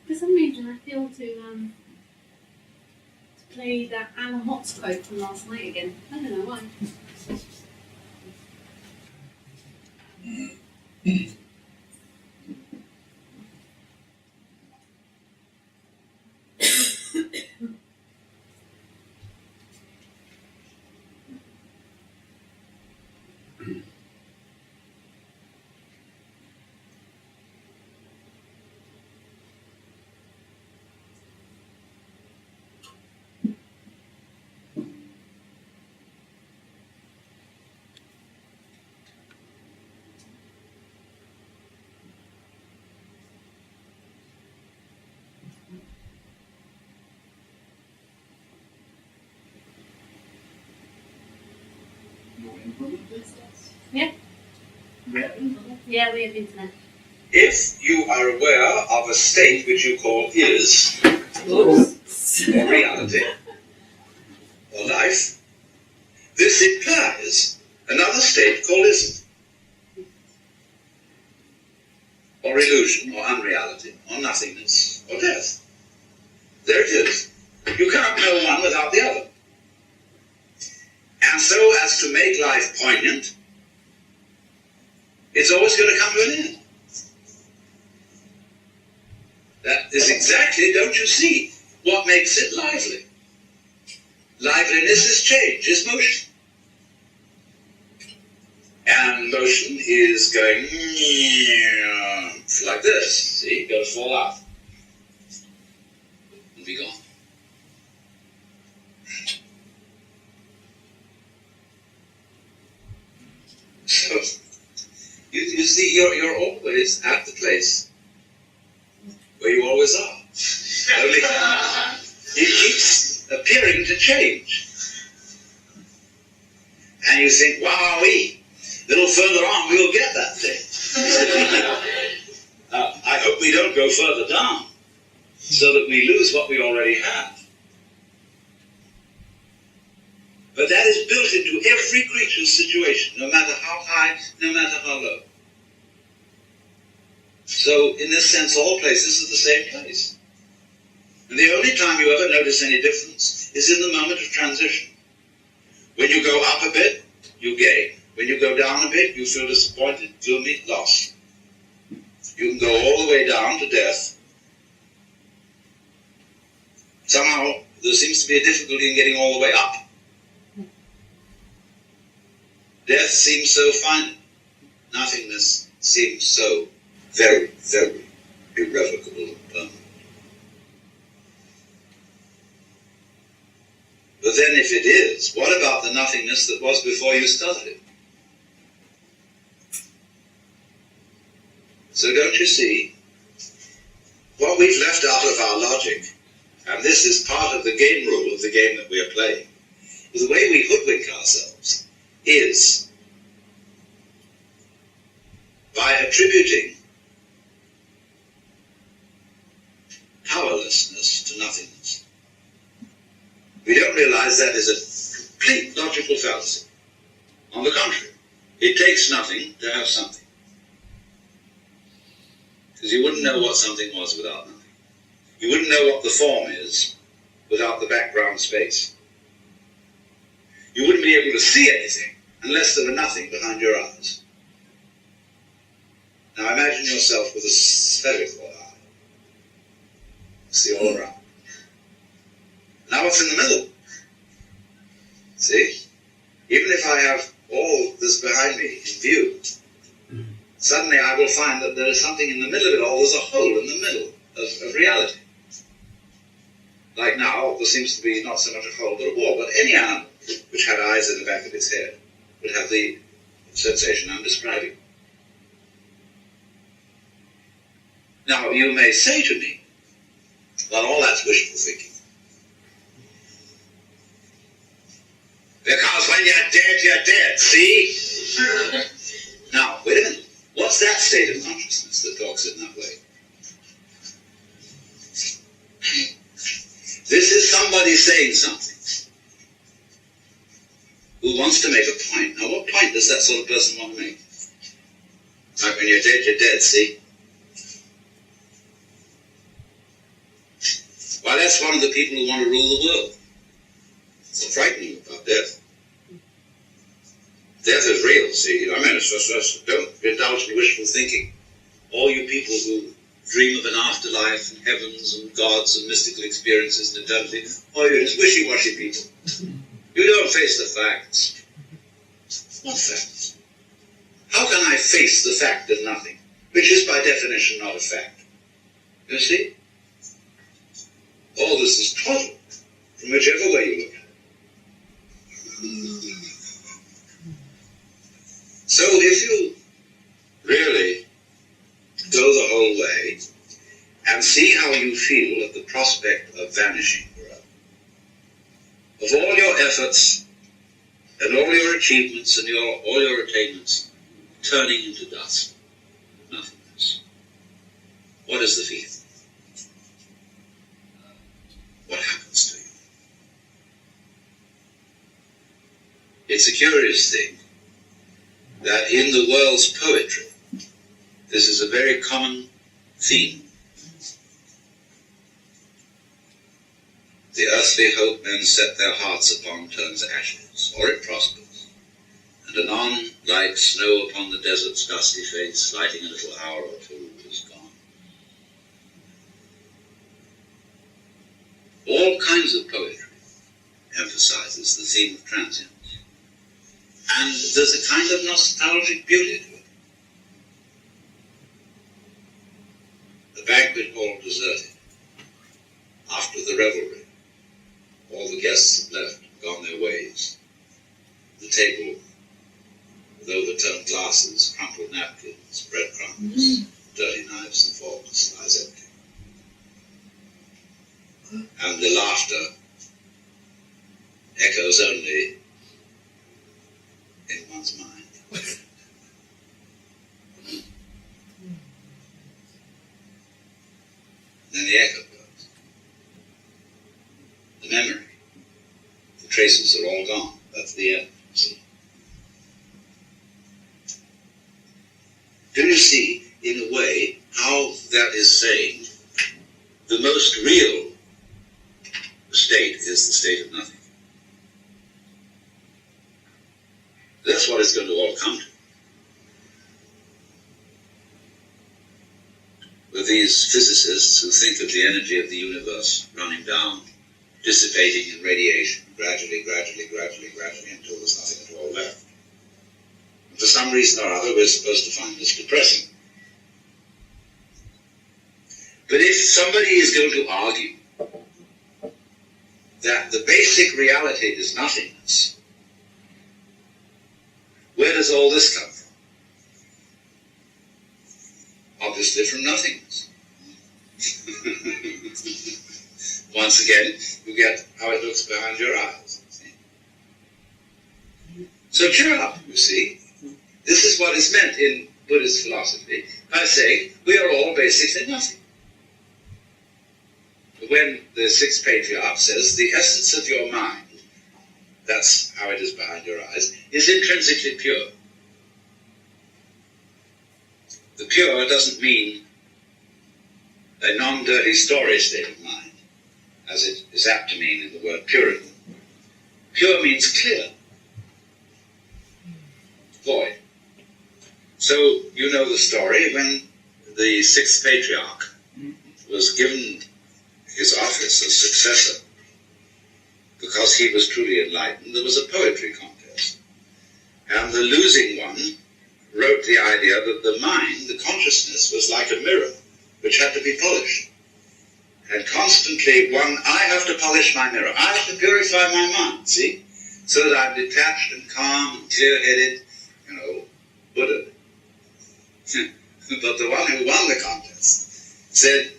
For some reason, I feel to play that Alan Hotz quote from last night again. I don't know why. Yeah. Yeah, we have internet. If you are aware of a state which you call is, or reality, or life, this implies another state called isn't, or illusion, or unreality, or nothingness, or death. There it is. You cannot know one without the other. And so as to make life poignant, it's always going to come to an end. That is exactly, don't you see, what makes it lively. Liveliness is change, is motion. And motion is going like this. See, it goes fall out and be gone. So, you see, you're always at the place where you always are. Only it keeps appearing to change. And you think, wowee, a little further on we'll get that thing. I hope we don't go further down so that we lose what we already have. But every creature's situation, no matter how high, no matter how low. So, in this sense, all places are the same place. And the only time you ever notice any difference is in the moment of transition. When you go up a bit, you gain. When you go down a bit, you feel disappointed, gloomy, lost. You can go all the way down to death. Somehow, there seems to be a difficulty in getting all the way up. Death seems so final. Nothingness seems so very, very irrevocable and permanent. But then if it is, what about the nothingness that was before you started it? So don't you see, what we've left out of our logic, and this is part of the game rule of the game that we are playing, the way we hoodwink ourselves is by attributing powerlessness to nothingness. We don't realize that is a complete logical fallacy. On the contrary, it takes nothing to have something. Because you wouldn't know what something was without nothing. You wouldn't know what the form is without the background space. You wouldn't be able to see anything unless there were nothing behind your eyes. Now imagine yourself with a spherical eye. See all around. Now what's in the middle? See? Even if I have all this behind me in view, suddenly I will find that there is something in the middle of it all. There's a hole in the middle of reality. Like now, there seems to be not so much a hole but a wall. But any animal which had eyes in the back of its head would have the sensation I'm describing. Now, you may say to me, well, all that's wishful thinking. Because when you're dead, see? Now, wait a minute. What's that state of consciousness that talks in that way? This is somebody saying something who wants to make a point. Now, what point does that sort of person want to make? Like when you're dead, see? Why, that's one of the people who want to rule the world. It's frightening about death. Death is real, see? I mean, it's just don't indulge in wishful thinking. All you people who dream of an afterlife and heavens and gods and mystical experiences and eternity, oh, you're just wishy-washy people. You don't face the facts. What facts? How can I face the fact of nothing, which is by definition not a fact? You see? All this is twaddle, from whichever way you look at it. So if you really go the whole way and see how you feel at the prospect of vanishing forever, of all your efforts and all your achievements and all your attainments turning into dust, nothingness, what is the feeling? What happens to you? It's a curious thing that in the world's poetry, this is a very common theme. The earthly hope men set their hearts upon turns ashes, or it prospers, and anon, like snow upon the desert's dusty face, lighting a little hour or two, is gone. All kinds of poetry emphasizes the theme of transience. And there's a kind of nostalgic beauty to it. The banquet hall deserted. After the revelry, all the guests had left and gone their ways. The table, with overturned glasses, crumpled napkins, breadcrumbs, dirty knives and forks, lies empty. And the laughter echoes only in one's mind. Then the echo goes. The memory, the traces are all gone. That's the end. See? Do you see, in a way, how that is saying the most real state is the state of nothing? That's what it's going to all come to. With these physicists who think of the energy of the universe running down, dissipating in radiation, gradually, until there's nothing at all left. And for some reason or other, we're supposed to find this depressing. But if somebody is going to argue that the basic reality is nothingness, where does all this come from? Obviously from nothingness. Once again, you get how it looks behind your eyes. See? So cheer up, you see. This is what is meant in Buddhist philosophy by saying we are all basically nothing. When the sixth patriarch says the essence of your mind, that's how it is behind your eyes, is intrinsically pure. The pure doesn't mean a non-dirty storage state of mind, as it is apt to mean in the word Puritan. Pure means clear, void. So you know the story when the sixth patriarch was given his office as successor. Because he was truly enlightened, there was a poetry contest. And the losing one wrote the idea that the mind, the consciousness, was like a mirror, which had to be polished. And constantly I have to polish my mirror. I have to purify my mind, see? So that I'm detached and calm and clear-headed, Buddha. But the one who won the contest said,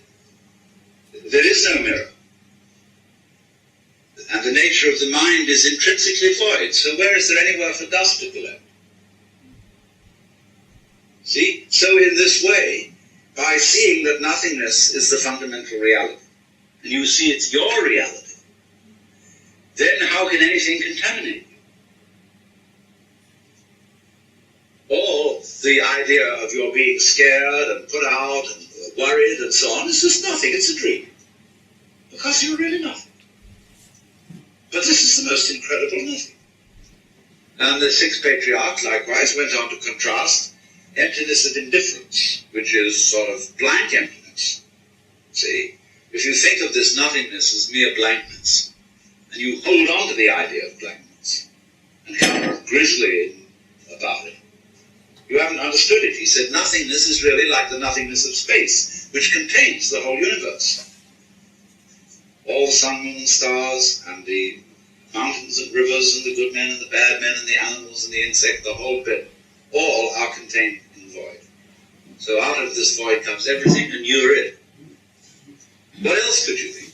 there is no mirror. And the nature of the mind is intrinsically void, so where is there anywhere for dust to collect? See? So in this way, by seeing that nothingness is the fundamental reality, and you see it's your reality, then how can anything contaminate you? Or the idea of your being scared and put out and worried and so on is just nothing, it's a dream. Because you're really nothing. But this is the most incredible nothing. And the sixth patriarch likewise went on to contrast emptiness of indifference, which is sort of blank emptiness. See, if you think of this nothingness as mere blankness, and you hold on to the idea of blankness, and how grisly about it, you haven't understood it. He said nothingness is really like the nothingness of space, which contains the whole universe. All the sun, moon, stars, and the mountains and rivers, and the good men and the bad men, and the animals and the insect, the whole bit, all are contained in void. So out of this void comes everything, and you're it. What else could you think?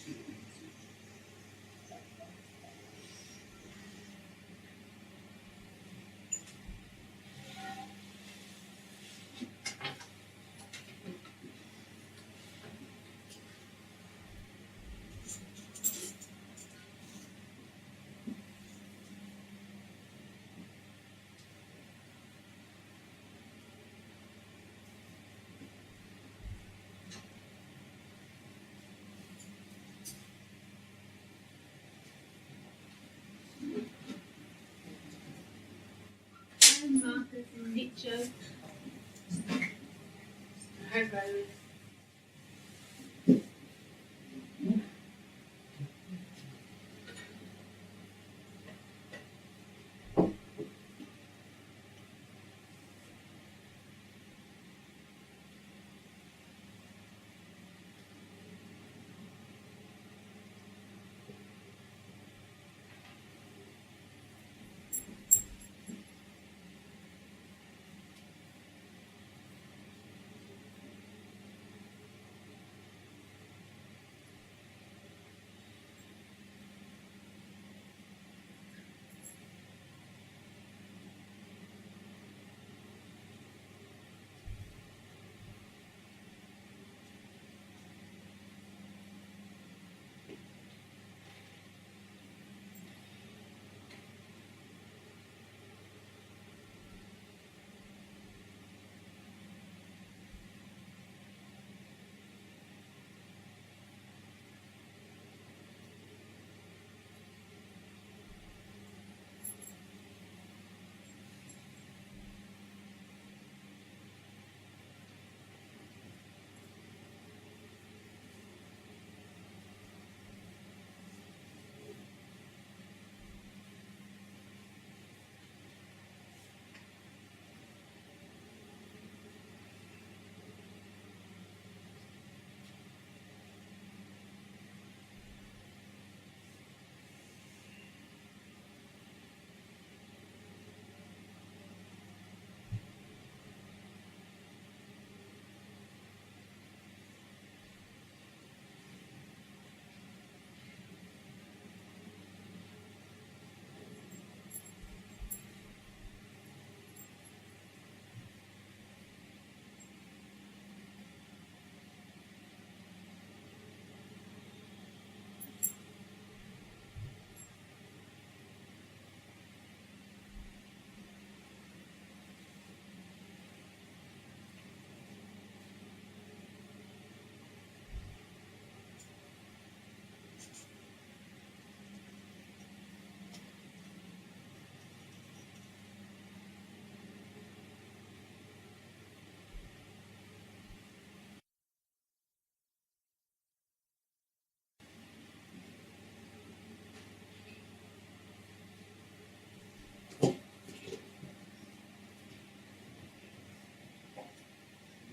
Picture. Hi, Valerie.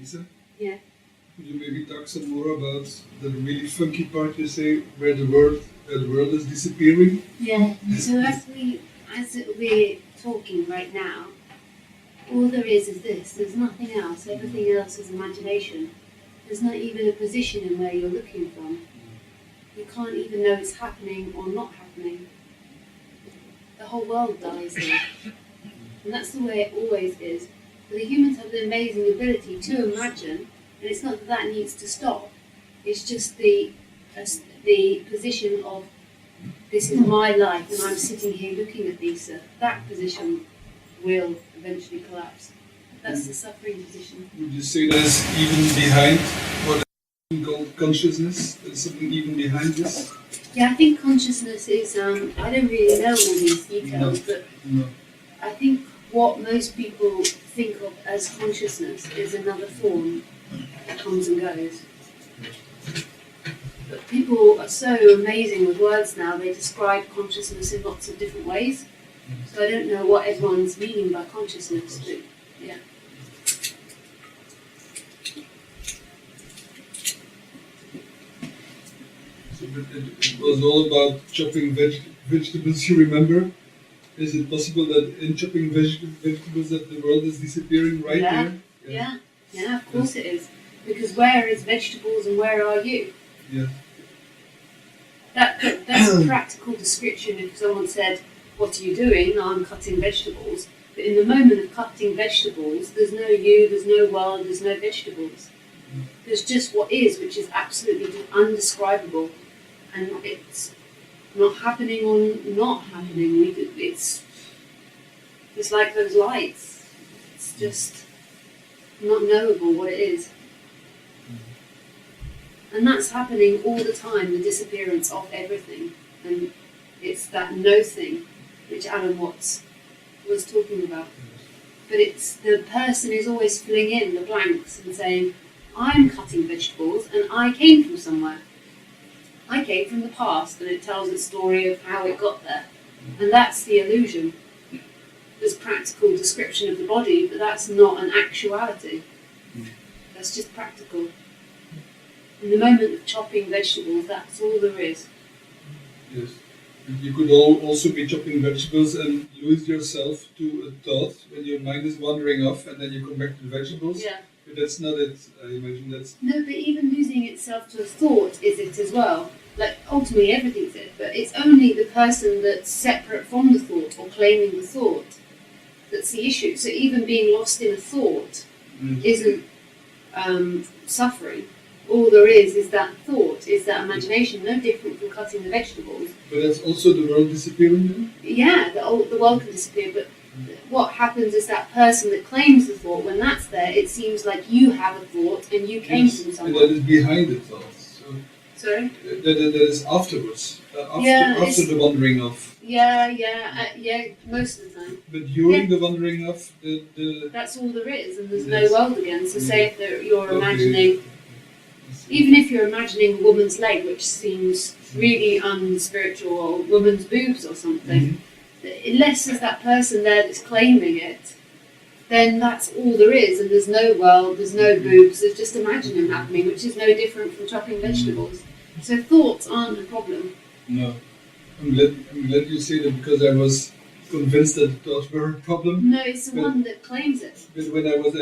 Lisa? Yeah. Could you maybe talk some more about the really funky part you say, where the world is disappearing? Yeah. So as we're talking right now, all there is this. There's nothing else. Everything else is imagination. There's not even a position in where you're looking from. You can't even know it's happening or not happening. The whole world dies there. And that's the way it always is. But the humans have the amazing ability to imagine, and it's not that that needs to stop. It's just the position of, this is my life and I'm sitting here looking at Lisa. That position will eventually collapse. That's the suffering position. Would you say there's even behind what is called consciousness? There's something even behind this? Yeah, I think consciousness is, I don't really know all these details, but I think what most people think of as consciousness is another form that comes and goes. But people are so amazing with words now, they describe consciousness in lots of different ways. So I don't know what everyone's meaning by consciousness, but yeah. So it was all about chopping vegetables, you remember? Is it possible that in chopping vegetables that the world is disappearing right there? Yeah, of course it is. Because where is vegetables and where are you? Yeah. That's a practical description. If someone said, what are you doing? I'm cutting vegetables. But in the moment of cutting vegetables, there's no you, there's no world, there's no vegetables. There's just what is, which is absolutely undescribable. And it's not happening or not happening. It's like those lights. It's just not knowable what it is. And that's happening all the time, the disappearance of everything. And it's that no thing, which Alan Watts was talking about. But it's the person is always filling in the blanks and saying, I'm cutting vegetables and I came from somewhere. I came from the past, and it tells a story of how it got there. And that's the illusion. There's practical description of the body, but that's not an actuality. That's just practical. In the moment of chopping vegetables, that's all there is. Yes. You could also be chopping vegetables and lose yourself to a thought when your mind is wandering off, and then you come back to the vegetables. Yeah. But that's not it. I imagine that's... No, but even losing itself to a thought is it as well. Like, ultimately everything's it, but it's only the person that's separate from the thought or claiming the thought that's the issue. So even being lost in a thought isn't suffering. All there is that thought, is that imagination, no different from cutting the vegetables. But that's also the world disappearing then? Yeah, the world can disappear, but what happens is that person that claims the thought, when that's there, it seems like you have a thought and you came from somewhere. And that is behind the thought. Sorry? That is afterwards, after the wandering off. Yeah, most of the time. But during the wandering off, that's all there is, and there's no world again. So say if you're imagining, even if you're imagining a woman's leg, which seems really unspiritual, or a woman's boobs or something, unless there's that person there that's claiming it, then that's all there is, and there's no world, there's no boobs, there's just imagining happening, which is no different from chopping vegetables. So thoughts aren't a problem. No. I'm glad you say that, because I was convinced that thoughts were a problem. No, it's the one that claims it. But when I was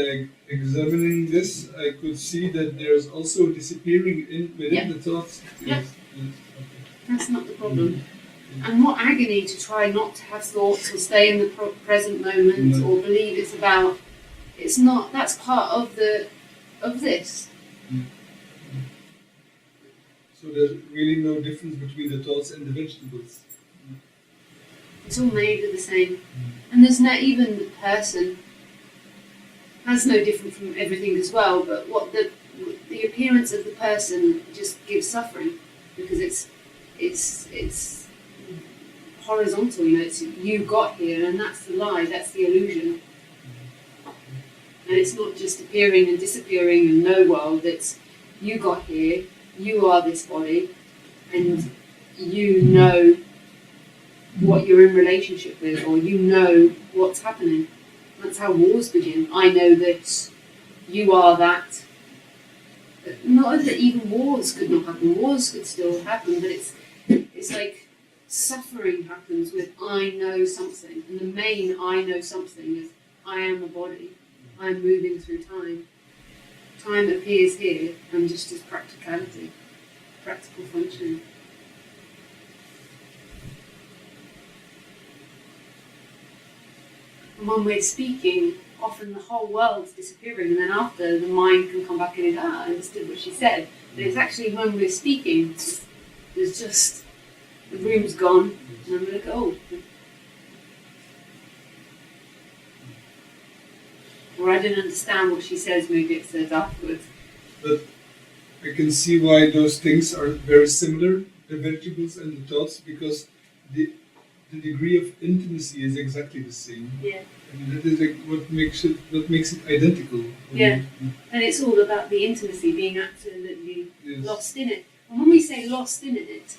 examining this, I could see that there's also disappearing within the thoughts. Yep. That's not the problem. And what agony to try not to have thoughts or stay in the present moment or believe it's about. It's not. That's part of this. So there's really no difference between the thoughts and the vegetables. It's all made of the same. And there's not even the person has no different from everything as well, but what the appearance of the person just gives suffering, because it's horizontal, it's you got here, and that's the lie, that's the illusion. And it's not just appearing and disappearing and no world, it's you got here, you are this body, and you know what you're in relationship with, or you know what's happening. That's how wars begin. I know this. you are that. Not that even wars could not happen. Wars could still happen, but it's like suffering happens with I know something. And the main I know something is I am a body. I'm moving through time. Time appears here and just as practicality, practical functioning. And when we're speaking, often the whole world's disappearing, and then after the mind can come back and I understood what she said. But it's actually when we're speaking, there's just, the room's gone, and I'm like, oh. Or I didn't understand what she says, maybe it says afterwards. But I can see why those things are very similar, the vegetables and the thoughts, because the degree of intimacy is exactly the same. Yeah. And that is like what makes it identical. Yeah. And it's all about the intimacy, being absolutely Yes. lost in it. And when we say lost in it,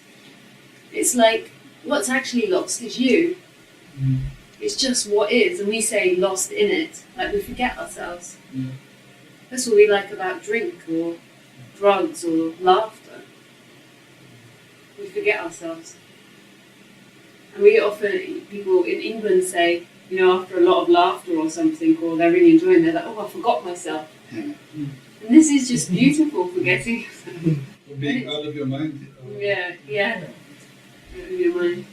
it's like what's actually lost is you. Mm. It's just what is, and we say lost in it, like we forget ourselves. Yeah. That's what we like about drink or drugs or laughter. We forget ourselves. And we often, people in England say, you know, after a lot of laughter or something, or they're really enjoying, they're like, oh, I forgot myself. And this is just beautiful, forgetting yourself. Or being out of your mind. Yeah. Out of your mind.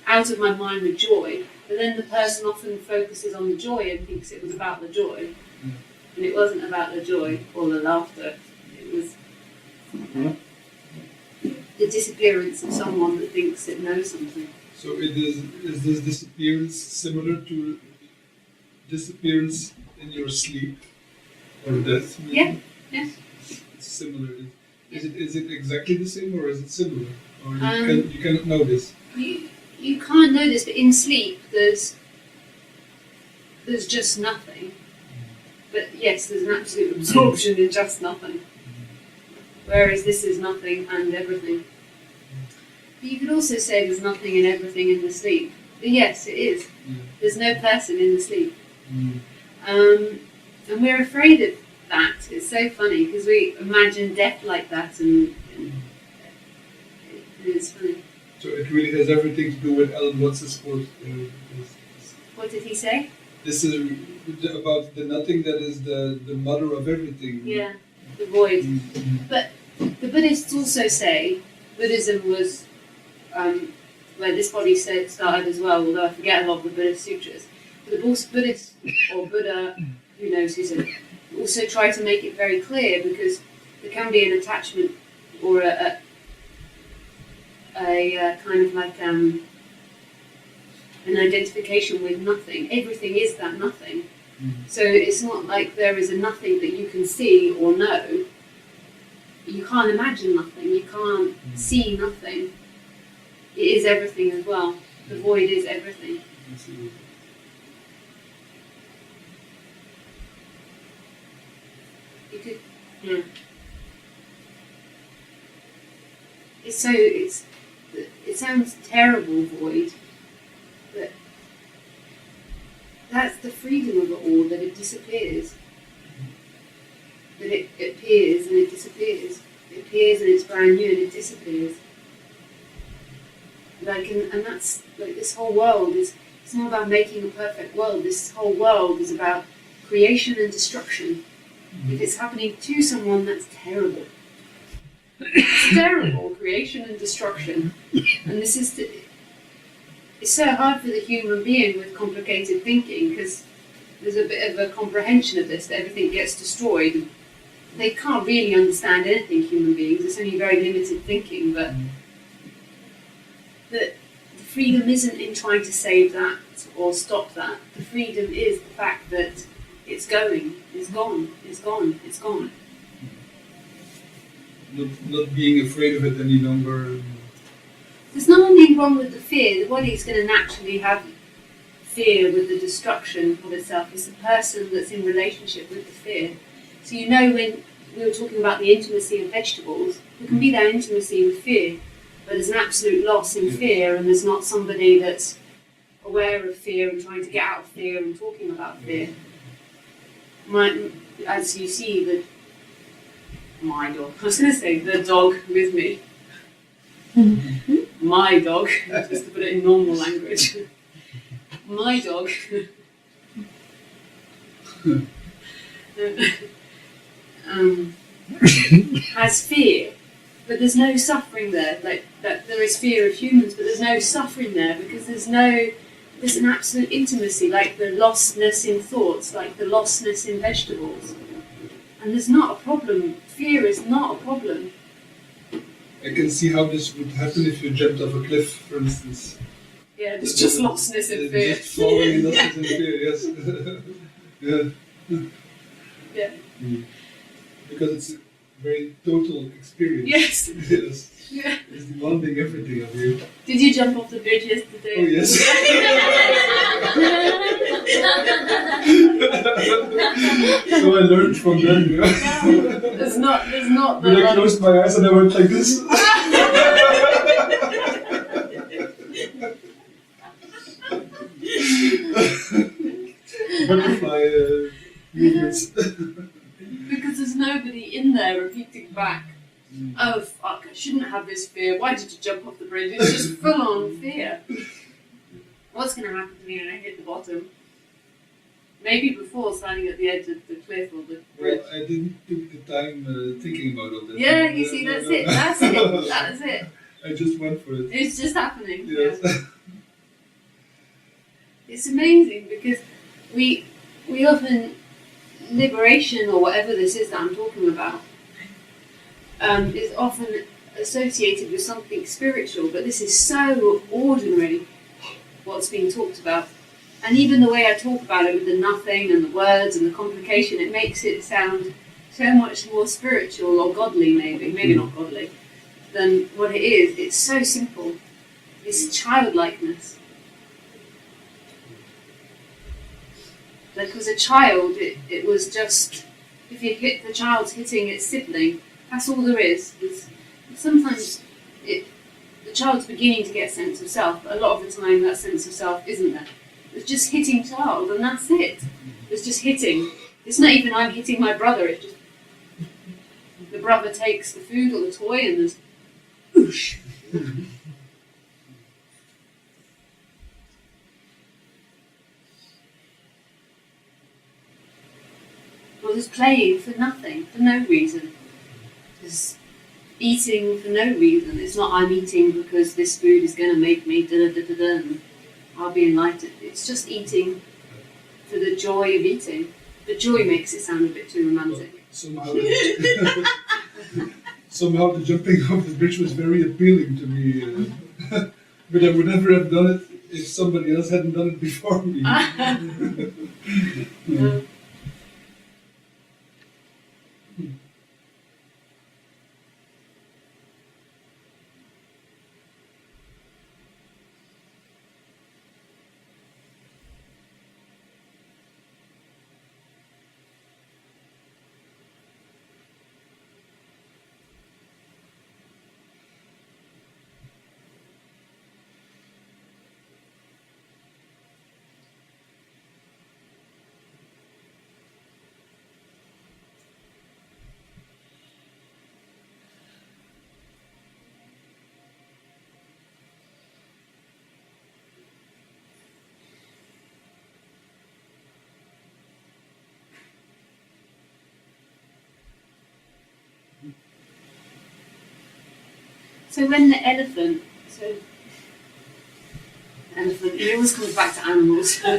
Out of my mind with joy, but then the person often focuses on the joy and thinks it was about the joy. And it wasn't about the joy or the laughter. It was the disappearance of someone that thinks it knows something. So is this disappearance similar to disappearance in your sleep or death? Maybe? Yeah. Yes. It's similar. Is it exactly the same or is it similar? Or Um, you cannot know this? You can't know this, but in sleep there's just nothing. But yes, there's an absolute absorption in just nothing. Whereas this is nothing and everything. But you could also say there's nothing and everything in the sleep. But yes, it is. Yeah. There's no person in the sleep. Mm. And we're afraid of that. It's so funny because we imagine death like that, and it is funny. So it really has everything to do with Alan Watts' quote. What did he say? This is about the nothing that is the mother of everything. Yeah, the void. Mm-hmm. But the Buddhists also say Buddhism was where this body started as well, although I forget a lot of the Buddhist sutras. But the Buddhist, or Buddha, who knows who said, also try to make it very clear, because there can be an attachment or a kind of like an identification with nothing. Everything is that nothing. Mm-hmm. So it's not like there is a nothing that you can see or know. You can't imagine nothing. You can't see nothing. It is everything as well. The void is everything. Absolutely. You could, yeah. It sounds terrible, void, but that's the freedom of it all, that it disappears. That it appears and it disappears. It appears and it's brand new and it disappears. And that's like this whole world is, it's not about making a perfect world. This whole world is about creation and destruction. If it's happening to someone, that's terrible. It's terrible, creation and destruction. And this is, it's so hard for the human being with complicated thinking, because there's a bit of a comprehension of this, that everything gets destroyed. They can't really understand anything, human beings. It's only very limited thinking, but the freedom isn't in trying to save that or stop that. The freedom is the fact that it's going, it's gone, it's gone, it's gone. Not being afraid of it any longer. There's nothing wrong with the fear. The body is going to naturally have fear with the destruction of itself. It's the person that's in relationship with the fear. So you know, when we were talking about the intimacy of vegetables, there can be that intimacy with fear, but there's an absolute loss in fear, and there's not somebody that's aware of fear and trying to get out of fear and talking about fear. as you see, my dog, I was going to say the dog with me. My dog, just to put it in normal language. My dog has fear, but there's no suffering there. Like that, there is fear of humans, but there's no suffering there because there's an absolute intimacy, like the lostness in thoughts, like the lostness in vegetables. And there's not a problem. Fear is not a problem. I can see how this would happen if you jumped off a cliff, for instance. Yeah, there's just lostness in fear. Just falling in lostness in fear, yes. Yeah. Yeah. Because it's a very total experience. Yes. Yes. Yeah. It's demanding everything of you. Did you jump off the bridge yesterday? Oh, yes. So I learned from them, yeah. There's not the When I closed my eyes and I went like this. Butterfly movements. Because there's nobody in there repeating back, oh fuck, I shouldn't have this fear, why did you jump off the bridge? It's just full on fear. What's going to happen to me when I hit the bottom? Maybe before standing at the edge of the cliff or the bridge. Well, I didn't take the time thinking about all this. Yeah, you see, that's it. That's it. I just went for it. It's just happening. Yes. Yeah. It's amazing because we often, liberation or whatever this is that I'm talking about, is often associated with something spiritual, but this is so ordinary, what's being talked about. And even the way I talk about it with the nothing and the words and the complication, it makes it sound so much more spiritual or godly, maybe not godly, than what it is. It's so simple. It's childlikeness. Like as a child, it was just, if you hit the child's hitting its sibling, that's all there is. Sometimes the child's beginning to get a sense of self, but a lot of the time that sense of self isn't there. It's just hitting child, and that's it. It's just hitting. It's not even I'm hitting my brother, it's just the brother takes the food or the toy and there's whoosh. Well, there's playing for nothing, for no reason. There's eating for no reason. It's not I'm eating because this food is going to make me da-da-da-da-da and I'll be enlightened. It's just eating for the joy of eating. The joy makes it sound a bit too romantic. Somehow the jumping off the bridge was very appealing to me. But I would never have done it if somebody else hadn't done it before me. Yeah. So when the elephant, it always comes back to animals. So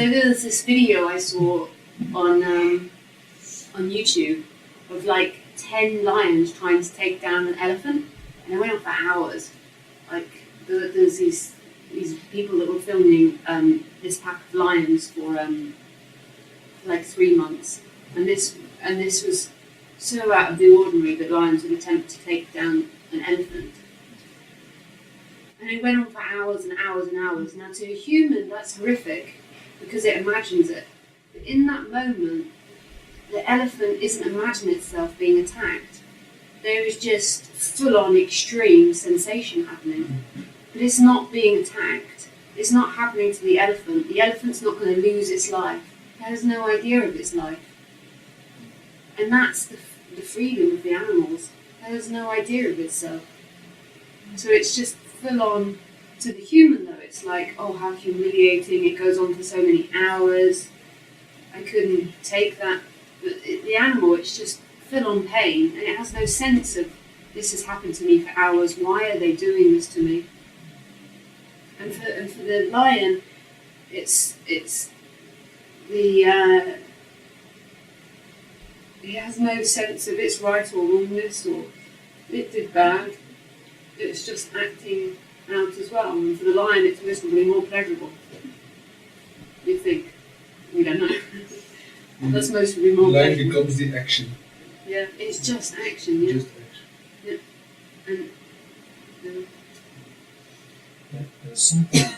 there was this video I saw on YouTube of like 10 lions trying to take down an elephant, and it went on for hours. Like there's these people that were filming this pack of lions for like 3 months, and this was so out of the ordinary that lions would attempt to take down an elephant. And it went on for hours and hours and hours. Now to a human that's horrific because it imagines it. But in that moment, the elephant isn't imagining itself being attacked. There is just full-on extreme sensation happening. But it's not being attacked. It's not happening to the elephant. The elephant's not going to lose its life. has no idea of its life. And that's the freedom of the animals. It has no idea of itself. So it's just full on. To the human though, it's like, oh, how humiliating, it goes on for so many hours, I couldn't take that. But the animal, it's just full on pain, and it has no sense of, this has happened to me for hours, why are they doing this to me? And for the lion, it's the, it has no sense of its right or wrongness, or it did bad, it's just acting out as well, and for the lion it's visibly more pleasurable. You think? We don't know. That's mostly more Life pleasurable. becomes the action. Yeah, it's just action, yeah. Just action. Yeah. And There's something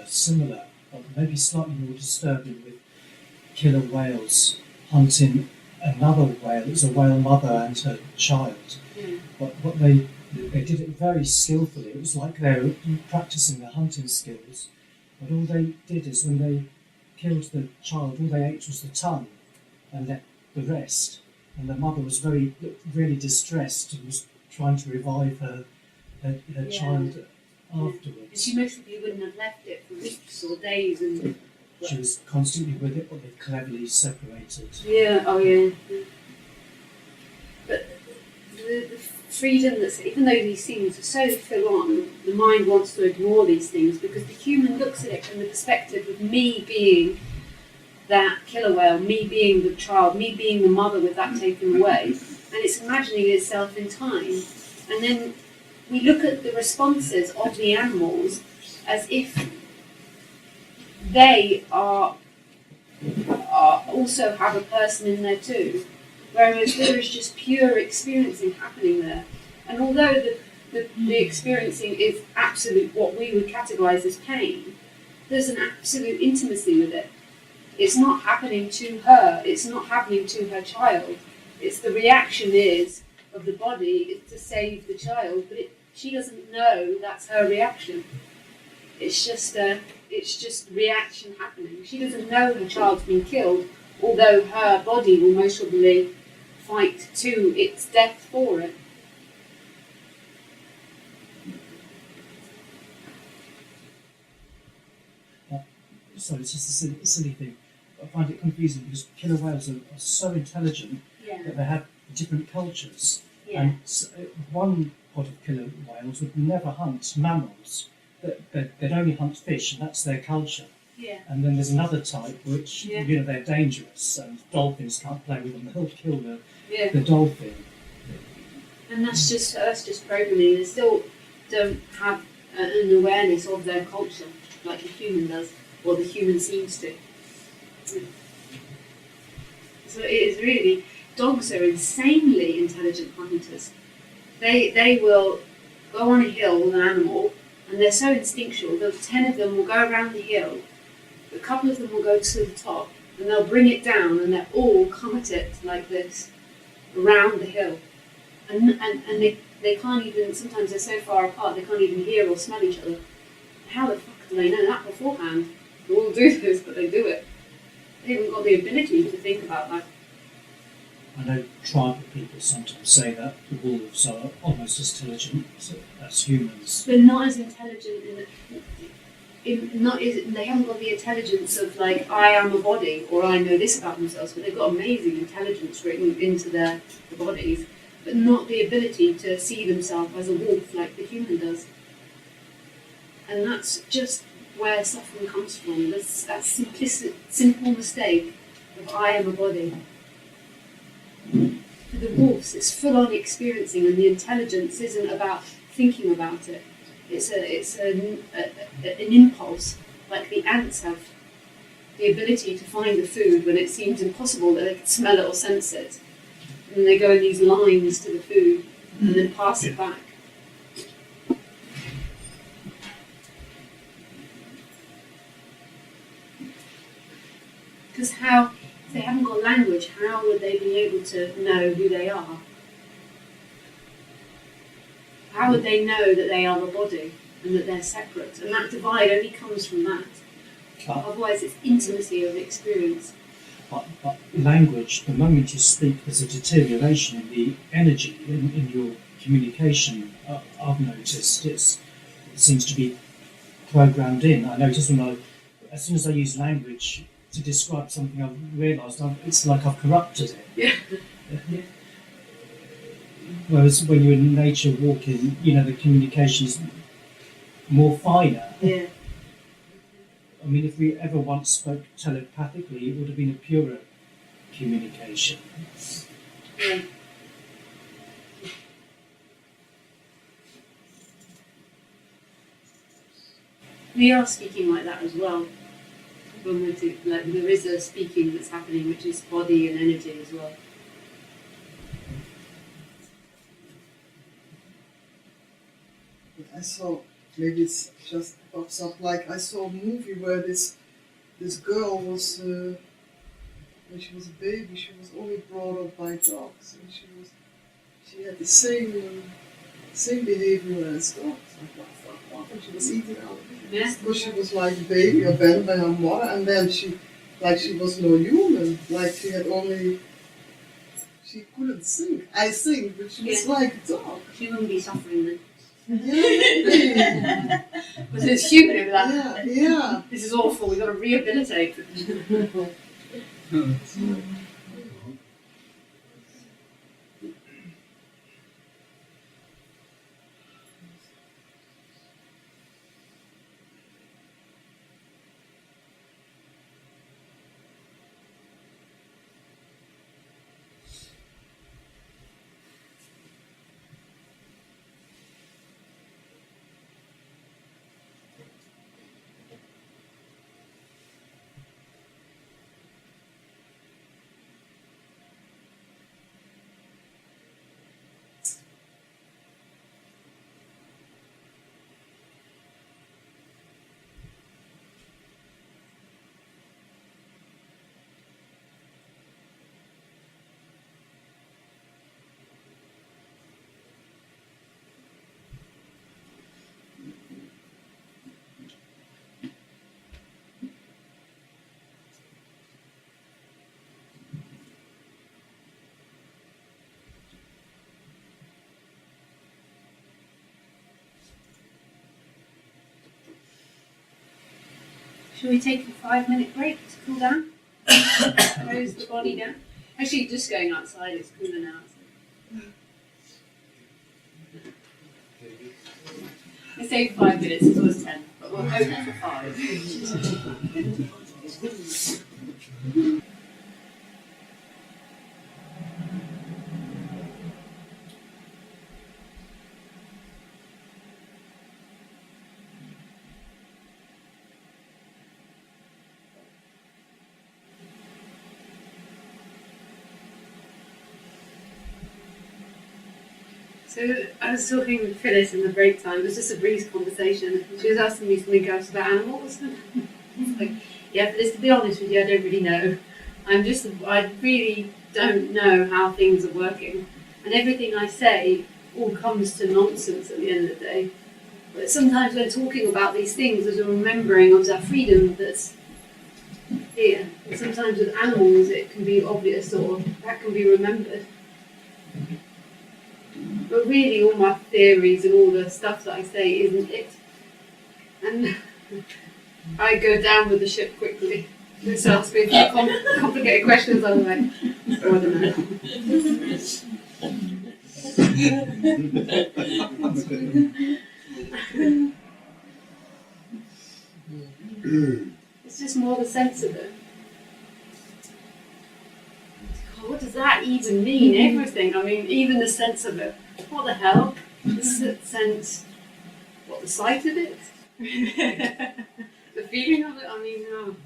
similar, but maybe slightly more disturbing, with killer whales hunting another whale. It's a whale mother and her child. yeah. But what they did it very skillfully. It was like they were practicing their hunting skills. But all they did is, when they killed the child, all they ate was the tongue and left the rest. And the mother was really distressed and was trying to revive her Yeah. child And afterwards. she most probably wouldn't have left it for weeks or days. And She was constantly with it, but they cleverly separated. yeah, oh yeah. But the freedom that's, even though these things are so full on, the mind wants to ignore these things because the human looks at it from the perspective of me being that killer whale, me being the child, me being the mother with that taken away, and it's imagining itself in time. And then we look at the responses of the animals as if they are also have a person in there too, whereas there is just pure experiencing happening there. And although the experiencing is absolute, what we would categorise as pain, there's an absolute intimacy with it. It's not happening to her, it's not happening to her child. It's the reaction is of the body is to save the child, but she doesn't know that's her reaction. It's just reaction happening. She doesn't know her child's been killed, although her body will most probably fight to its death for it. So it's just a silly thing. I find it confusing because killer whales are so intelligent that they have different cultures. And one pod of killer whales would never hunt mammals. They'd only hunt fish, and that's their culture. Yeah. And then there's another type which, they're dangerous, and dolphins can't play with them. They'll kill the dolphin. And that's just programming. They still don't have an awareness of their culture like the human does, or the human seems to. So it is really, dogs are insanely intelligent hunters. They will go on a hill with an animal, and they're so instinctual. 10 of them will go around the hill, a couple of them will go to the top, and they'll bring it down, and they'll all come at it like this, around the hill. And they can't even, sometimes they're so far apart, they can't even hear or smell each other. How the fuck do they know that beforehand? They all do this, but they do it. They haven't got the ability to think about that. I know tribal people sometimes say that the wolves are almost as intelligent as humans. But not as intelligent they haven't got the intelligence of like, I am a body, or I know this about themselves, but they've got amazing intelligence written into their bodies, but not the ability to see themselves as a wolf like the human does. And that's just where suffering comes from. That's that simple mistake of I am a body. For the wolves, it's full-on experiencing, and the intelligence isn't about thinking about it. It's an impulse, like the ants have the ability to find the food when it seems impossible that they can smell it or sense it. And then they go in these lines to the food and then pass it back. Because if they haven't got language, how would they be able to know who they are? How would they know that they are a body and that they're separate? And that divide only comes from that. Otherwise, it's intimacy of experience. But language, the moment you speak, there's a deterioration in the energy in your communication. I've noticed it seems to be programmed in. I notice as soon as I use language to describe something, I've realised it's like I've corrupted it. Yeah. Whereas when you're in nature walking, the communication is more finer. Yeah. I mean, if we ever once spoke telepathically, it would have been a purer communication. Yeah. We are speaking like that as well. When we do, there is a speaking that's happening, which is body and energy as well. I saw, maybe it's just pops up, like I saw a movie where this girl was, when she was a baby, she was only brought up by dogs, and she had the same behavior as dogs. Like, what? And she was eating out. Yeah. Because she was like a baby, abandoned by her mother, and then she was no human. Like she couldn't sing. I sing, but she was like a dog. She wouldn't be suffering then. Yeah. Was it human over that? Yeah. This is awful, we've got to rehabilitate. Shall we take a 5-minute break to cool down? Close the body down. Actually, just going outside, it's cooler now. So. I say 5 minutes, it's always 10, but we'll hope for 5. So I was talking with Phyllis in the break time. It was just a brief conversation. She was asking me something else about animals. It's like, yeah, Phyllis, to be honest with you, I don't really know. I really don't know how things are working. And everything I say all comes to nonsense at the end of the day. But sometimes when talking about these things, there's a remembering of that freedom that's here. And sometimes with animals, it can be obvious or that can be remembered. But really, all my theories and all the stuff that I say isn't it. And I go down with the ship quickly. This asks me a few complicated questions. I'm like, oh, I don't know. It's just more the sense of it. God, what does that even mean? Everything. I mean, even the sense of it. What the hell? The sense. What, the sight of it? The feeling of it? I mean, no.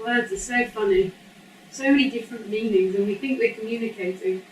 Words are so funny. So many different meanings, and we think we're communicating.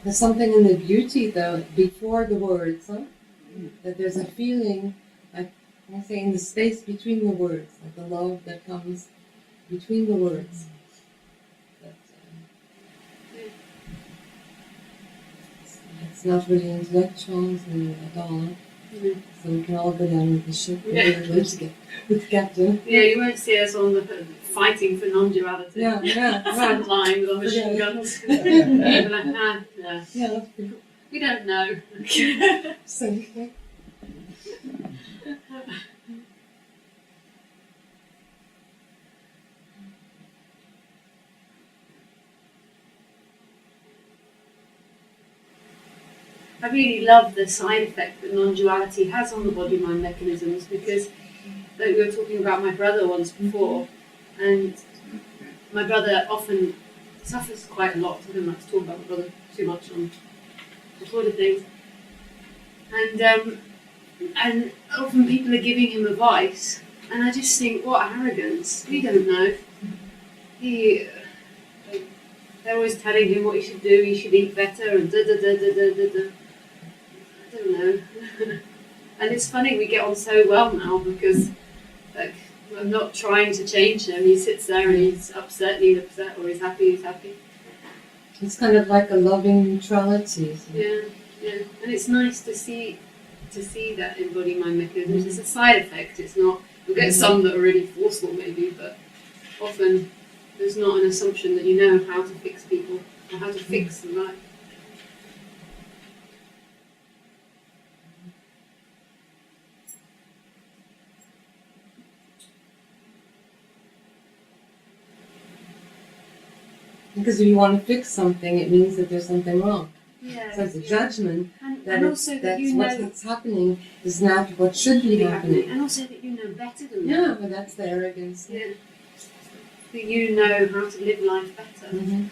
There's something in the beauty, though, before the words, huh? That there's a feeling, like I say, in the space between the words, like the love that comes between the words. That, it's not really intellectual at all. So we can all go down with the ship and live together with the captain. Yeah, you won't see us on the fighting for non-duality. Yeah. Front line with our machine Yeah. guns. You're like, yeah. Yeah, that's pretty cool. We don't know. So, I really love the side effect that non-duality has on the body-mind mechanisms, because like we were talking about my brother once before, and my brother often suffers quite a lot. I don't like to talk about my brother too much on recorded things. And often people are giving him advice, and I just think, what arrogance. We don't know. They're always telling him what he should do, he should eat better, and da-da-da-da-da-da-da. I don't know. And it's funny, we get on so well now, because like, I'm not trying to change him. He sits there and he's upset, or he's happy, it's kind of like a loving neutrality. So. Yeah. And it's nice to see that in body-mind mechanisms. It's a side effect. It's not. You'll get some that are really forceful, maybe, but often there's not an assumption that you know how to fix people or how to fix the life. Because if you want to fix something, it means that there's something wrong. Yeah. So it's a judgment that and also that that's you know what's happening is not what should be happening. and also that you know better than that. Yeah, but that's the arrogance. Yeah. That you know how to live life better. Mm-hmm.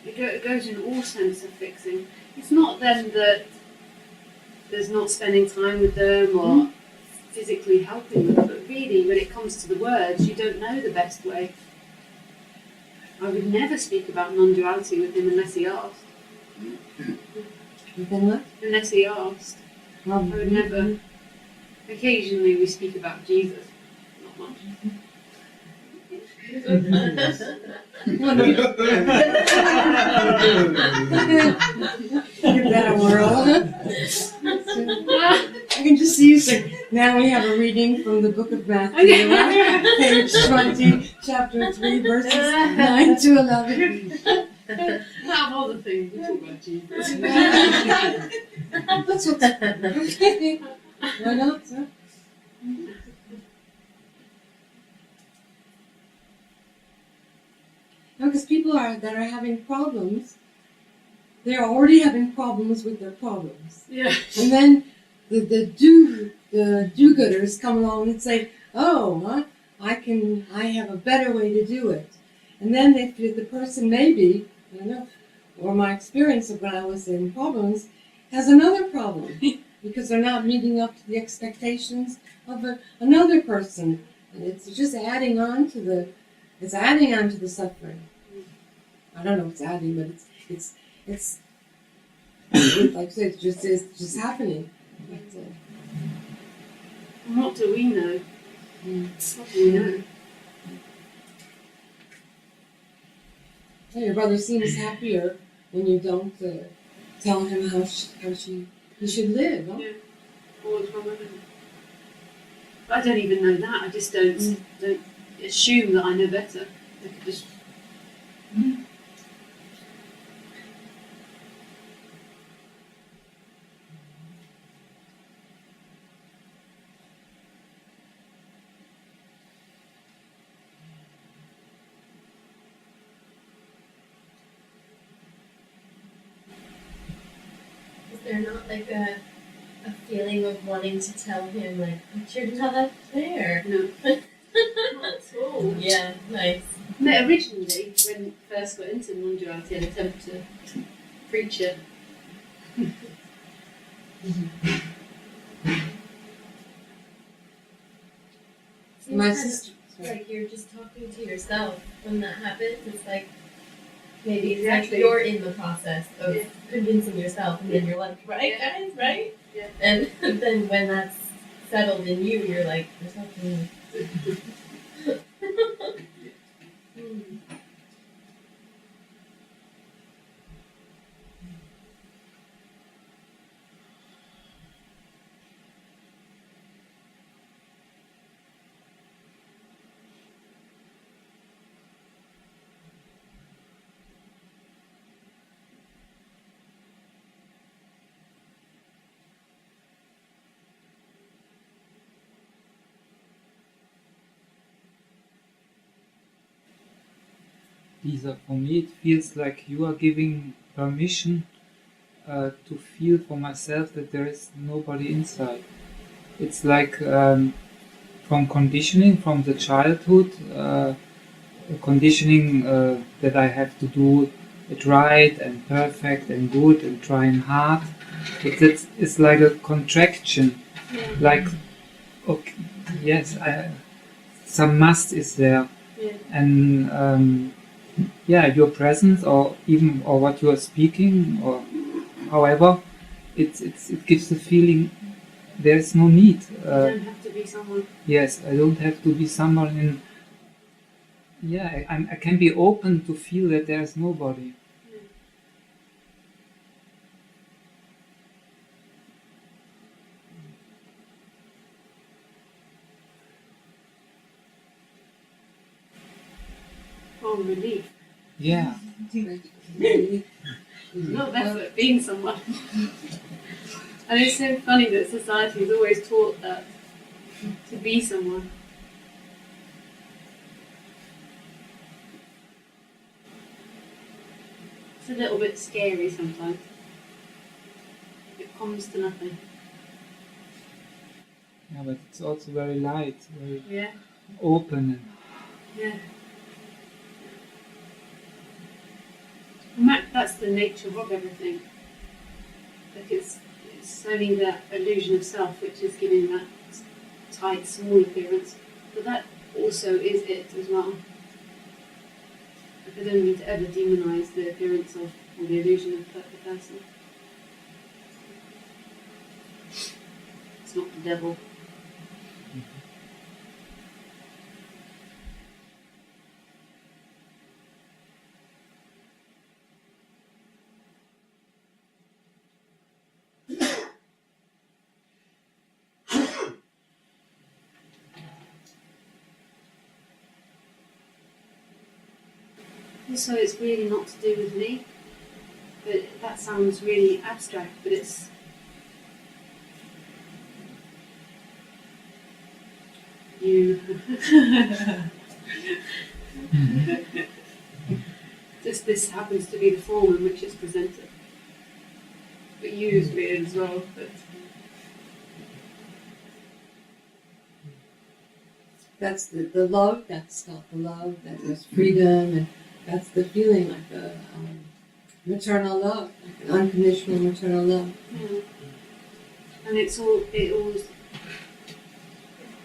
It goes in all sense of fixing. It's not then that there's not spending time with them or physically helping them, but really when it comes to the words, you don't know the best way. I would never speak about non-duality with him unless he asked. You think what? Unless he asked. I would never. Occasionally we speak about Jesus. Not much. Give that a whirl. I can just see you saying, now we have a reading from the book of Matthew, page 20, chapter 3, verses 9 to 11. Out of all the things, we talk about Jesus. That's okay. Why not, sir? No, because people that are having problems, they're already having problems with their problems. Yeah. And then the do-gooders come along and say, oh, I have a better way to do it. And then the person maybe, I don't know, or my experience of when I was in problems, has another problem because they're not meeting up to the expectations of another person. And it's just adding on to the suffering. I don't know what's adding, but it's like I said, it's just happening. What do we know? What do we know? Your brother seems happier when you don't tell him how he should live. Huh? Yeah. All the time. But I don't even know that. I just don't assume that I know better. I could just. Is there not like a feeling of wanting to tell him, like, but you're not there? No. Not at all. Yeah, nice. No, originally, when I first got into non-duality, I'd attempt to preach it. My Seems sister. like you're just talking to yourself when that happens. It's like Maybe Exactly. you're in the process of convincing yourself, and then you're like, right, guys, right? Yeah. And then when that's settled in you, you're like, there's nothing. Lisa, for me it feels like you are giving permission to feel for myself that there is nobody inside. It's like from conditioning from the childhood, conditioning that I have to do it right and perfect and good and trying hard. It's like a contraction, like okay, yes, some must is there, and your presence or what you are speaking or however, it gives the feeling there's no need. You don't have to be someone. Yes, I don't have to be someone in. Yeah, I can be open to feel that there's nobody. Oh, relief. Yeah. Not effort, being someone. And it's so funny that society has always taught that, to be someone. It's a little bit scary sometimes. It comes to nothing. Yeah, but it's also very light, very Yeah, open. yeah. And that's the nature of everything. Like it's only that illusion of self which is giving that tight, small appearance. But that also is it as well. Like I don't mean to ever demonise the appearance of or the illusion of the person. It's not the devil. So it's really not to do with me, but that sounds really abstract, but it's you. Just this happens to be the form in which it's presented. But you is weird as well. But That's the love, that's not the love, that's freedom, and that's the feeling like the maternal love, like an unconditional maternal love. yeah. And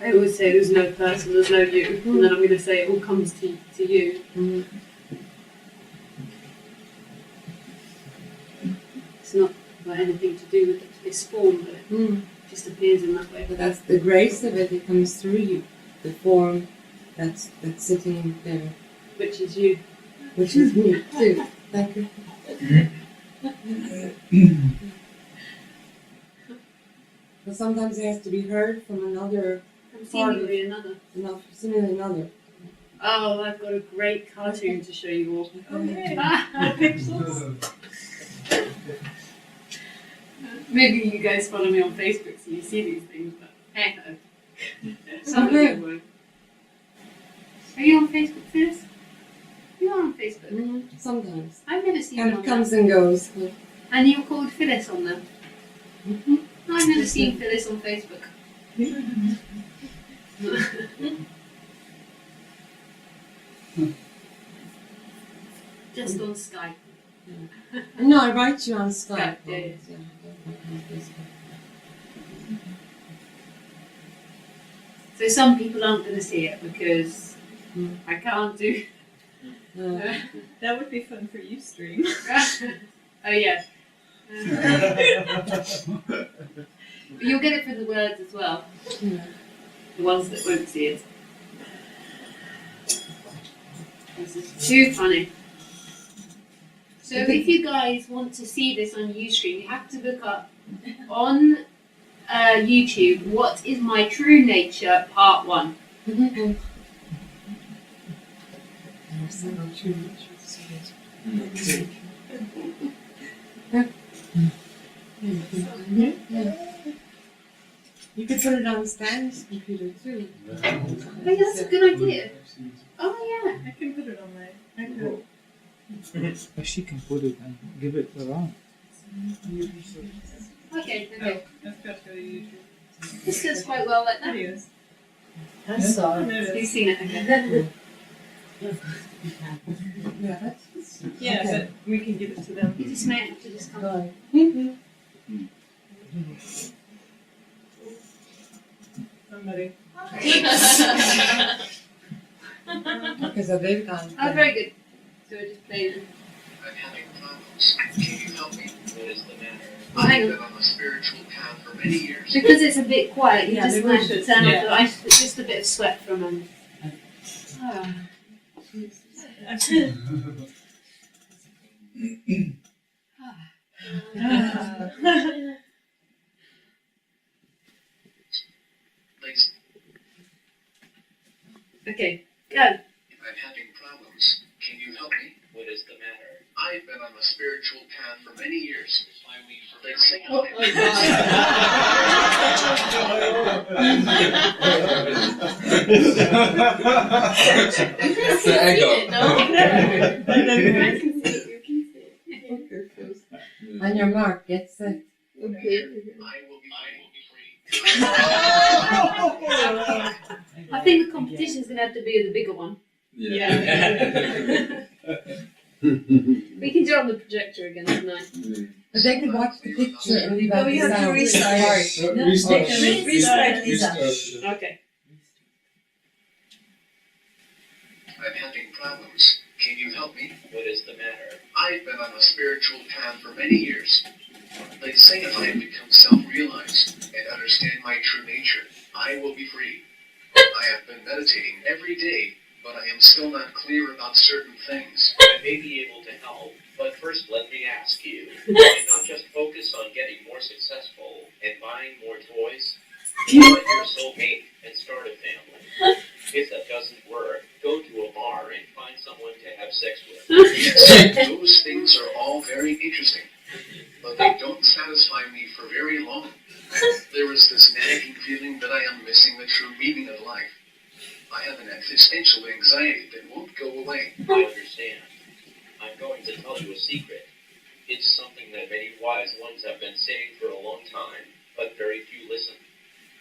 I always say there's no person, there's no you, and then I'm going to say it all comes to you. Mm-hmm. It's not got anything to do with this form, but it just appears in that way. But that's the grace of it, it comes through you, the form that's sitting there, Which is you. which is me too. Thank you. But sometimes it has to be heard from another, And seemingly another. seemingly another. Oh, I've got a great cartoon to show you all. Okay. Pixels. Maybe you guys follow me on Facebook so you see these things, but hey-ho. Okay. Are you on Facebook, Phyllis? You are on Facebook. Sometimes. I've never seen you Kind on of comes and goes. But And you're called Phyllis on there. mm-hmm. I've never seen Phyllis on Facebook. Just on Skype. No, I write you on Skype. Yeah, yeah. So some people aren't going to see it because I can't do That would be fun for you, stream. Oh yeah. You'll get it for the words as well. Yeah. The ones that won't see it. This is too funny. So if you guys want to see this on Ustream, you have to look up on YouTube, What is My True Nature, Part 1. You could put it on Stan's computer too. Oh yeah, that's a good idea. Oh yeah. I can put it on my iPad. But she can put it and give it around. Okay. Oh, I've got to go to YouTube. This goes quite well like that. Videos. I saw I it. You've noticed. seen it, okay. Yeah, that's Yeah, okay. but we can give it to them. You just may have to just come. Right. Somebody. Because they've gone. Oh, very good. So we're just playing it. I'm having problems. Can you help me? What is the matter? Oh, hang I've on. been on a spiritual path for many years. Because it's a bit quiet, you Yeah, just maybe might we have to should- turn yeah. off the ice. Just a bit of sweat from them. Ah. Please, Okay, go. I'm having problems. Can you help me? What is the matter? I've been on a spiritual path for many years. They say It's the echo. I can see it, you can see it. Okay, first. On your mark, get set. Okay. I will be free. I think the competition's going to have to be the bigger one. Yeah. We can do it on the projector again tonight. But they could watch the picture and leave out Oh, the you have to sound. restart. No, Restart. restart, Lisa. Restart. Okay. I'm having problems. Can you help me? What is the matter? I've been on a spiritual path for many years. They say if I become self-realized and understand my true nature, I will be free. I have been meditating every day, but I am still not clear about certain things. I may be able to help, but first let me ask you, why not just focus on getting more successful and buying more toys? Find your soulmate and start a family. If that doesn't work, go to a bar and find someone to have sex with. Yes, those things are all very interesting, but they don't satisfy me for very long. There is this nagging feeling that I am missing the true meaning of life. I have an existential anxiety that won't go away. I understand. I'm going to tell you a secret. It's something that many wise ones have been saying for a long time, but very few listen.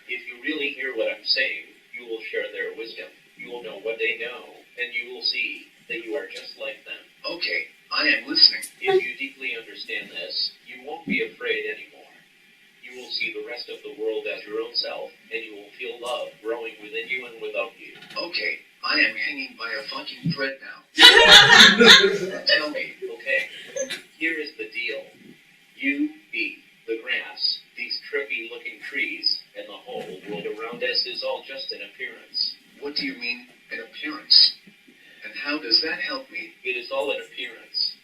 If you really hear what I'm saying, you will share their wisdom. You will know what they know, and you will see that you are just like them. Okay, I am listening. If you deeply understand this, you won't be afraid anymore. You will see the rest of the world as your own self, and you will feel love growing within you and without you. Okay, I am hanging by a fucking thread now. Tell me. Okay, here is the deal. You, me, the grass, these trippy-looking trees, and the whole world around us is all just an appearance. What do you mean, an appearance? And how does that help me? It is all an appearance.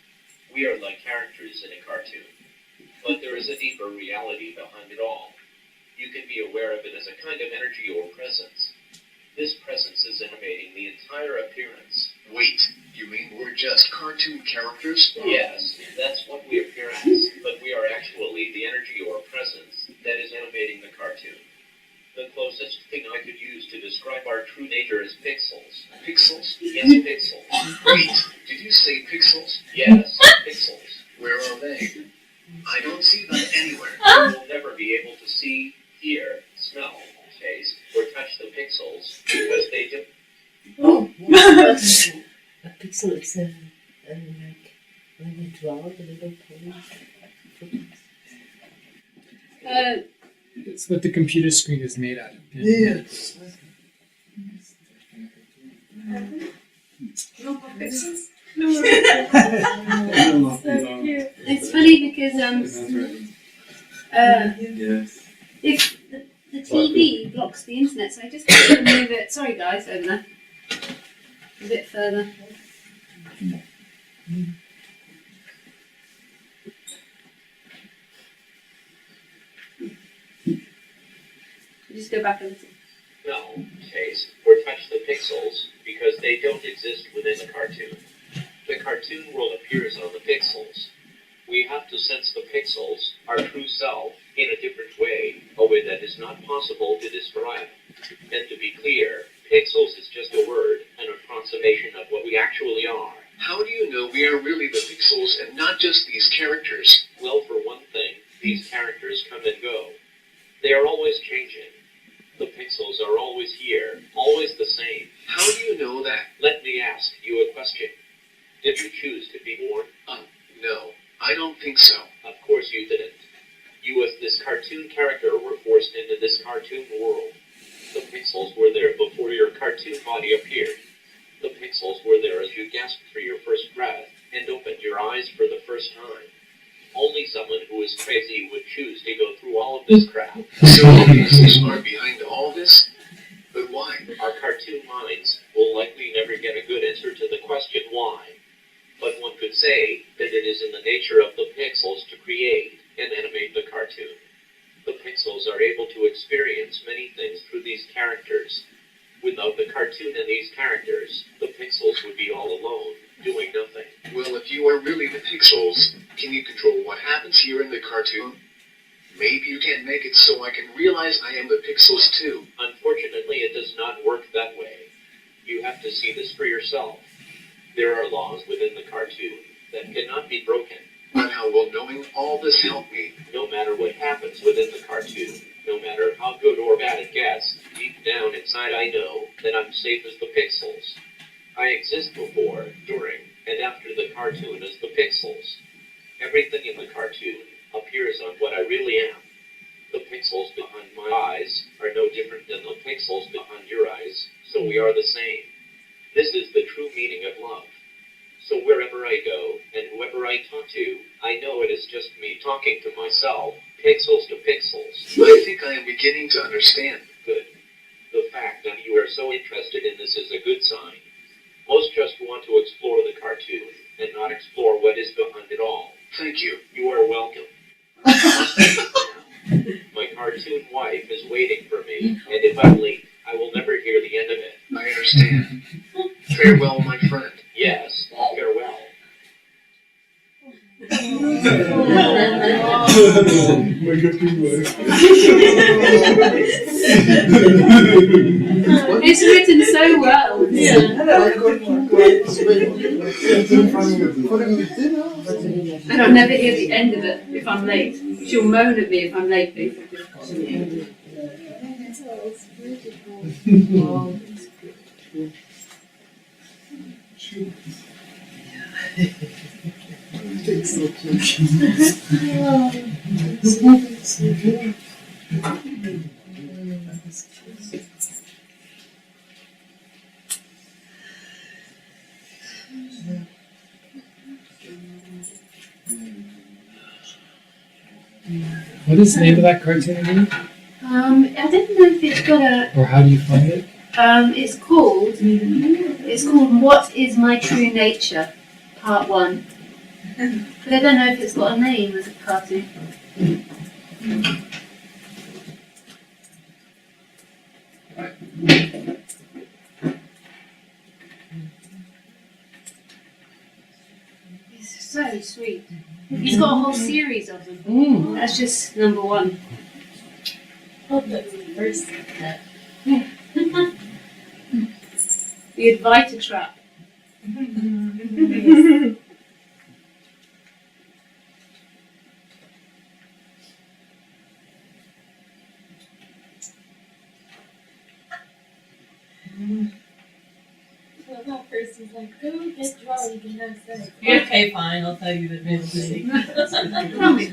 We are like characters in a cartoon. But there is a deeper reality behind it all. You can be aware of it as a kind of energy or presence. This presence is animating the entire appearance. Wait, you mean we're just cartoon characters? Yes, that's what we appear as, but we are actually the energy or presence that is animating the cartoon. The closest thing I could use to describe our true nature is pixels. Pixels? Yes, pixels. Wait, did you say pixels? Yes, pixels. Where are they? I don't see them anywhere. You will never be able to see, hear, smell, taste, or touch the pixels because they do. Oh, a pixel is like when you draw the little point. It's what the computer screen is made out of. Yeah. No, pixels. So cute. It's funny because if the TV blocks the internet, so I just have to move it. Sorry guys, over there. A bit further. Just go back a little. No, taste, or touch the pixels because they don't exist within the cartoon. The cartoon world appears on the pixels. We have to sense the pixels, our true self, in a different way, a way that is not possible to describe. And to be clear, pixels is just a word, an approximation of what we actually are. How do you know we are really the pixels and not just these characters? Well, for one thing, these characters come and go. They are always changing. The pixels are always here, always the same. How do you know that? Let me ask you a question. Did you choose to be born? No, I don't think so. Of course you didn't. You as this cartoon character were forced into this cartoon world. The pixels were there before your cartoon body appeared. The pixels were there as you gasped for your first breath and opened your eyes for the first time. Only someone who is crazy would choose to go through all of this crap. So the pixels are behind all this? But why? Our cartoon minds will likely never get a good answer to the question why. But one could say that it is in the nature of the pixels to create and animate the cartoon. The pixels are able to experience many things through these characters. Without the cartoon and these characters, the pixels would be all alone, doing nothing. Well, if you are really the pixels, can you control what happens here in the cartoon? Maybe you can make it so I can realize I am the pixels too. Unfortunately, it does not work that way. You have to see this for yourself. There are laws within the cartoon that cannot be broken. But how will knowing all this help me? No matter what happens within the cartoon, no matter how good or bad it gets, deep down inside I know that I'm safe as the pixels. I exist before, during, and after the cartoon as the pixels. Everything in the cartoon appears on what I really am. The pixels behind my eyes are no different than the pixels behind your eyes, so we are the same. This is the true meaning of love. So wherever I go, and whoever I talk to, I know it is just me talking to myself, pixels to pixels. I think I am beginning to understand. Good. The fact that you are so interested in this is a good sign. Most just want to explore the cartoon, and not explore what is behind it all. Thank you. You are welcome. My cartoon wife is waiting for me, and if I'm late, I will never hear the end of it. I understand. Farewell, my friend. Yes, farewell. My cartoon wife. It's written so well. And I'll never hear the end of it if I'm late. She'll moan at me if I'm late, basically. What is the name of that cartoon again? I don't know if it's got a. Or how do you find it? It's called What Is My True Nature, Part 1. But I don't know if it's got a name as a cartoon. It's so sweet. He's got a whole series of them. That's just number 1. Oh, that's the first step. The Avaita trap. So that first was like, go get drunk and have sex. Yeah. Okay, fine, I'll tell you the real thing. Tell me.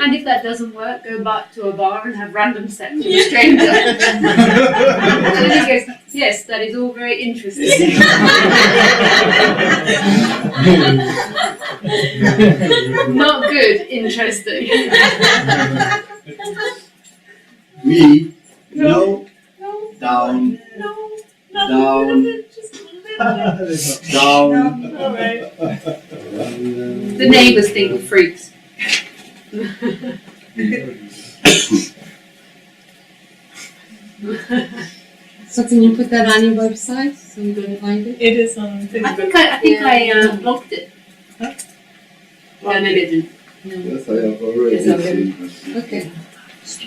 And if that doesn't work, go back to a bar and have random sex with a stranger. And then he goes, yes, that is all very interesting. Not good, interesting. We no down down down. All right. The neighbours think we're freaks. So can you put that on your website so we can find it? It is on Facebook. I think I blocked it. Huh? Well, maybe I didn't. Yes, I have already Yes, okay. seen. Okay,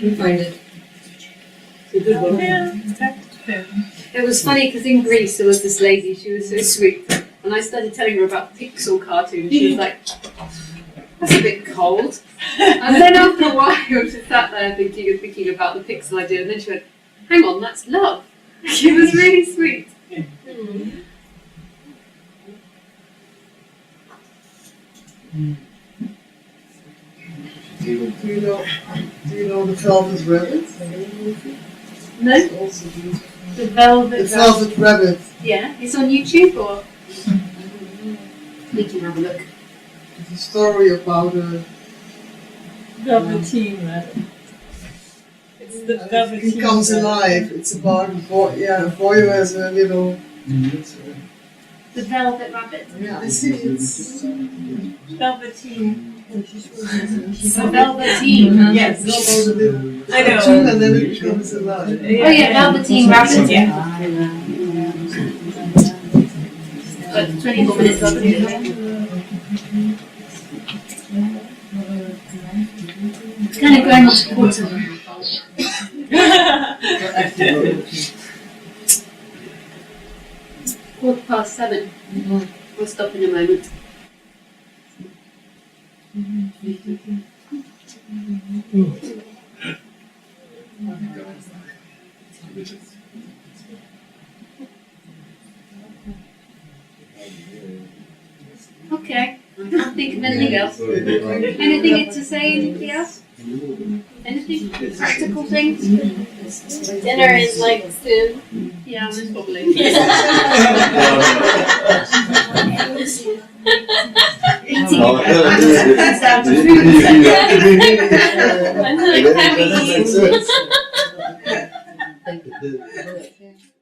we find it. Yeah. It was funny because in Greece there was this lady, she was so sweet, and I started telling her about pixel cartoons. She was like, that's a bit cold. And then after a while she sat there thinking about the pixel idea, and then she went, hang on, that's love. She was really sweet. Do you know the Velvet Rabbit? No? It's also beautiful. The Velvet The Velvet Rabbit. Yeah, it's on YouTube or? We can have a look. It's a story about a Velveteen Rabbit. It's the Velveteen he comes Rabbit. alive. It's about a boy, a boy who has a little. The Velvet Rabbit. Yeah, I see it's. Velveteen. The Velveteen. Yes. It's about a little I know. cartoon and then it becomes alive. Oh yeah, Velveteen Rabbit. Yeah. But 24 minutes left to do that. It's kind of going much water. 7:15. We'll stop in a moment. Okay, I can't think of anything else. Anything to say? Anything else? Anything? Practical things? Dinner is like soon. Yeah, most probably. Eating. Oh, That's down to food. That makes sense.